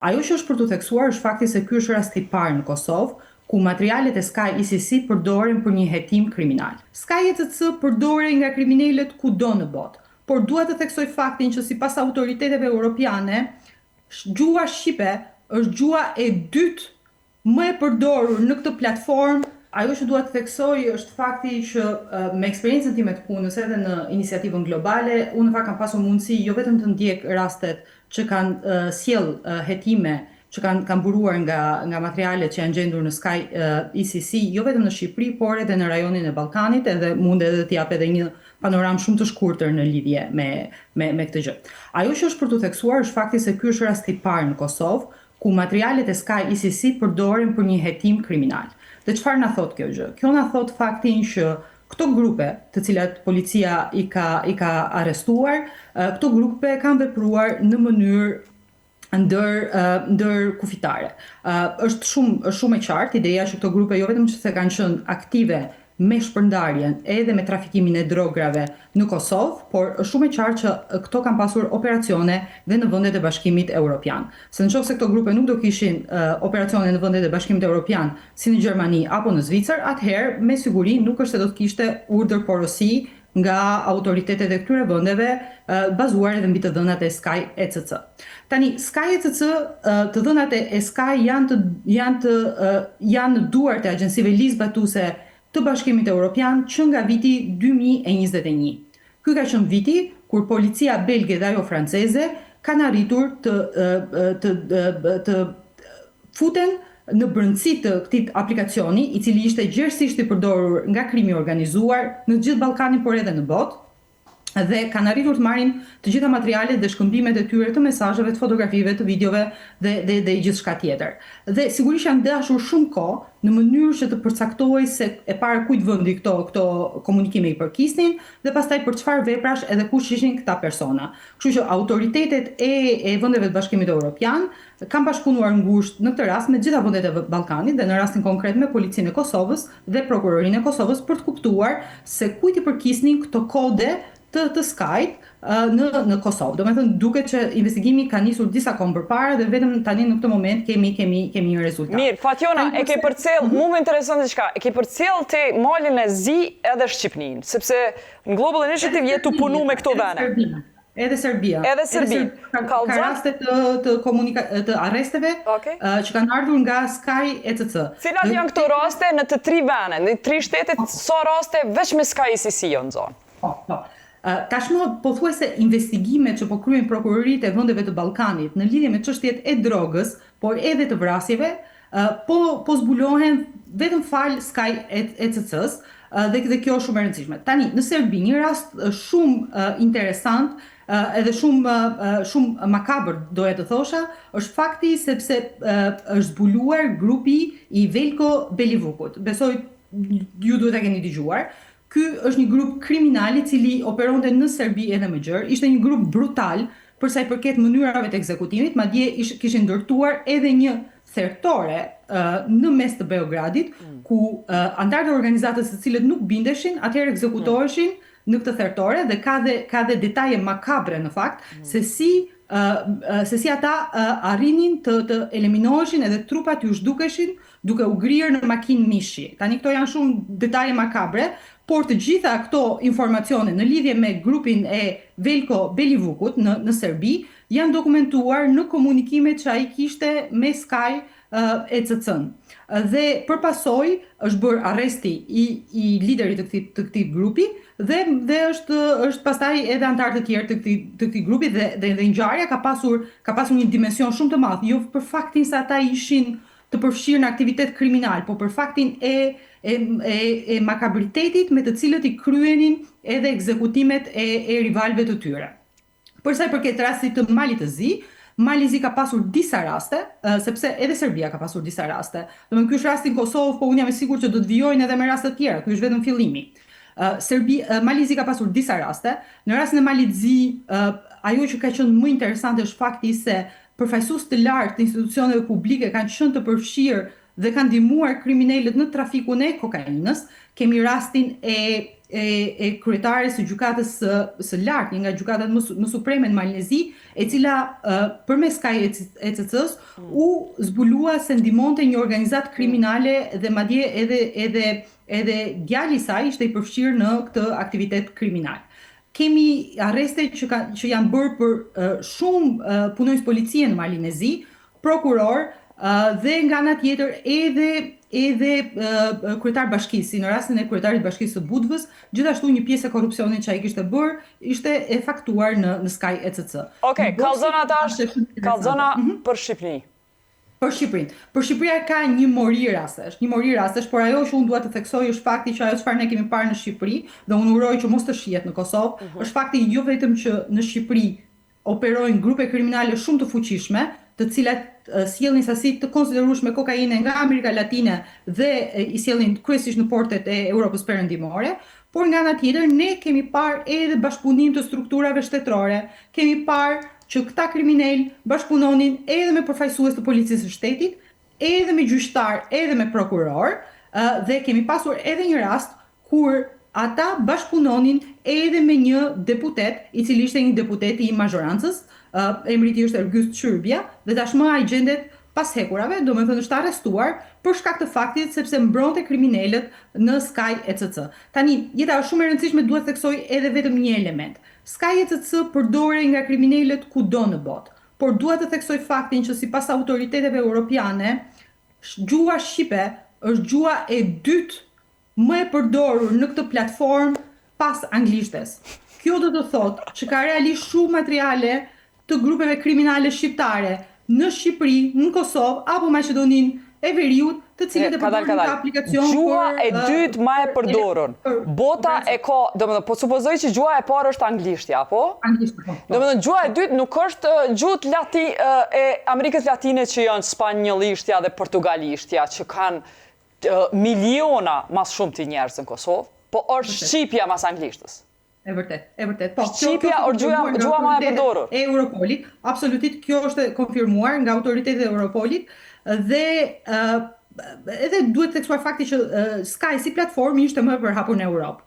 Ajo që është për të theksuar është fakti se ky është rasti i parë në Kosovë ku materialet e Sky ICC përdoren për një hetim kriminal. Sky ECC përdoren nga kriminalët kudo në botë, por dua të theksoj faktin që sipas autoriteteve europiane, gjuha shqipe është gjuha e dytë më e përdorur në këtë platformë. Ajo që dua të theksoj është fakti që me eksperiencën time të punës edhe në iniciativën globale, unë në fakt kam pasur mundësi jo vetëm të ndjek rastet që kanë sjell hetime që kanë buruar nga materialet që janë gjendur në Sky ICC, jo vetëm në Shqipëri, por edhe në rajonin e Ballkanit, edhe mund edhe të jap edhe një panoramë shumë të shkurtër në lidhje me këtë gjë. Ajo që është për të theksuar është fakti se ky është rasti i parë në Kosovë ku materialet e Sky ICC përdoren për një hetim kriminal. Dhe çfarë na thot kjo gjë? Kjo na thot faktin që këto grupe, të cilat policia i ka arrestuar, këto grupe kanë vepruar në mënyrë ndër kufitare. Është shumë e qartë ideja që këto grupe jo vetëm që se kanë qenë aktive me shpërndarjen edhe me trafikimin e drograve në Kosovë, por është shumë e qartë që këto kanë pasur operacione dhe në vendet e Bashkimit Evropian. Se nëse këto grupe nuk do kishin operacione në vendet e Bashkimit Evropian, si në Gjermani apo në Zvicër, atëherë me siguri nuk është se do të kishte urdhër porosi nga autoritetet e këtyre vendeve bazuar edhe mbi të dhënat e Sky ECC. Tani Sky ECC, të dhënat e Sky janë në duart e agjensive ligjbatuese të Bashkimit Evropian që nga viti 2021. Ky ka qenë viti kur policia belge dhe ajo franceze kanë arritur të futen në brendësi të këtij aplikacioni, i cili ishte gjerësisht i përdorur nga krimi organizuar në gjithë Ballkanin, por edhe në botë, dhe kanë arritur të marrin të gjitha materialet dhe shkëmbimet e tyre të mesazheve, të fotografive, të videove dhe gjithçka tjetër. Dhe sigurisht janë dashur shumë kohë në mënyrë që të përcaktohej se e para kujt vendi këto komunikime i përkisnin dhe pastaj për çfarë veprash edhe kush ishin këta persona. Kështu që autoritetet e vendeve të Bashkimit Evropian kanë bashkëpunuar ngushtë në këtë rast me gjitha vendet e Ballkanit dhe në rastin konkret me policinë e Kosovës dhe prokurorinë e Kosovës për të kuptuar se kujt i përkisnin këto kode të Skype në Kosovë. Domethënë duket që investigimi ka nisur disa kohë përpara dhe vetëm tani në këtë moment kemi një rezultat. Mirë, Fatjona, e ke përcjell, mua më intereson diçka, e ke përcjell te malin e Zi edhe Shqipnin, sepse në Global Initiative je tu punu me këto vene. Edhe Serbia. Ka raste të arresteve që kanë ardhur nga Sky ECC. Cilat janë këto raste në të 3 vene, në 3 shtetet, sa raste veç me Sky ICC janë zonë? Po. Tashmë pothuajse investigimet që po kryejnë prokuroritë e vendeve të Ballkanit në lidhje me çështjet e drogës, por edhe të vrasjeve, po zbulohen vetëm fal Sky ECC-s dhe kjo është shumë e rëndësishme. Tani në Serbi një rast shumë interesant edhe shumë makabër doja të thosha, është fakti sepse është zbuluar grupi i Veljko Belivukut. Besoj ju duhet ta keni dëgjuar. Ky është një grup kriminal i cili operonte në Serbi edhe më gjerë. Ishte një grup brutal për sa i përket mënyrave të ekzekutimit, madje kishin ndërtuar edhe një thertore në mes të Beogradit, ku antarët e organizatës të cilët nuk bindeshin, atëherë ekzekutoheshin në këtë thertore dhe ka dhe detaje makabre në fakt se si ata arrinin të eliminoheshin edhe trupat ju zhdukeshin duke u ngrirë në makinë mishi. Tani këto janë shumë detaje makabre, por të gjitha këto informacione në lidhje me grupin e Veljko Belivukut në Serbi janë dokumentuar në komunikimet që ai kishte me Sky ECC-n. Dhe përpasoj është bërë arresti i liderit të këtij grupi dhe është pastaj edhe antarë të tjerë të këtij grupi dhe ngjarja ka pasur një dimension shumë të madh, jo për faktin se ata ishin të përfshirë në aktivitet kriminal, por për faktin e makabritetit me të cilët i kryenin edhe ekzekutimet e rivalëve të tyre. Për sa i përket rastit të Malit të Zi, Mali i Zi ka pasur disa raste, sepse edhe Serbia ka pasur disa raste. Domethënë ky është rasti në Kosovë, po unë jam e sigurt që do të vijojnë edhe me raste të tjera. Ky është vetëm fillimi. Mali i Zi ka pasur disa raste. Në rastin e Malit të Zi, ajo që ka qenë më interesante është fakti se përfaqësues të lartë të institucioneve publike kanë qenë të përfshirë dhe kanë ndihmuar kriminalët në trafikun e kokainës. Kemi rastin e e kryetares së gjykatës së lartë, një nga gjykatat më supreme në Malezi, e cila përmes Sky ECC-s u zbulua se ndihmonte një organizatë kriminale dhe madje edhe djali i saj ishte i përfshirë në këtë aktivitet kriminal. Kemi arreste që janë bërë për shumë punonjës policie në Malezi, prokuror dhe nga ana tjetër edhe kryetar bashkisë, si në rastin e kryetarit bashkisë së Budvës, gjithashtu një pjesë e korrupsionit që ai kishte bërë ishte e faktuar në Sky ECC. Okej, kallzona për Shqipërinë. Për Shqipërinë. Për Shqipëria ka një mori rastesh, por ajo që unë dua të theksoj është fakti që ajo çfarë ne kemi parë në Shqipëri, dhe unë uroj që mos të shihet në Kosovë, është fakti jo vetëm që në Shqipëri operojnë grupe kriminale shumë të fuqishme, të cilat sjellin sasi të konsiderueshme kokaine nga Amerika Latine dhe i sjellin kryesisht në portet e Europës Perëndimore, por nga ana tjetër ne kemi parë edhe bashkëpunim të strukturave shtetërore, kemi parë që këta kriminal bashkëpunonin edhe me përfaqësues të policisë së shtetit, edhe me gjyqtar, edhe me prokuror, dhe kemi pasur edhe një rast kur ata bashkëpunonin edhe me një deputet, i cili ishte një deputet i mazhorancës, emri i tij është Ergyst Shyrbia, dhe tashmë ai gjendet pas hekurave, domethënë është arrestuar për shkak të faktit sepse mbronte kriminalët në Sky ECC. Tani, jeta është shumë e rëndësishme, duhet të theksoj edhe vetëm një element. Sky ECC përdoret nga kriminalët kudo në botë, por dua të theksoj faktin që sipas autoriteteve europiane, gjuha shqipe është gjuha e dytë më e përdorur në këtë platformë pas anglishtes. Kjo do të thotë që ka realisht shumë materiale të grupeve kriminale shqiptare në Shqipëri, në Kosovë apo Maqedoninë e Veriut, të cilët e përdorin këtë aplikacion. Gjuha e dytë më e përdorur. Bota e ka, domethënë po supozoj që gjuha e parë është anglishtja, apo? Anglishtja, po. Domethënë gjuha e dytë nuk është gjuhët e Amerikës Latine që janë spanjollishtja dhe portugalishtja, që kanë miliona mas shumë të njerëz në Kosovë, po është shqipja mas anglishtës. E vërtet. Po, Shqipja është gjuha më e përdorur. E Europolit, absolutisht kjo është konfirmuar nga autoritetet e Europolit dhe edhe duhet të theksuar fakti që Sky si platformë ishte më e përhapur në Europë.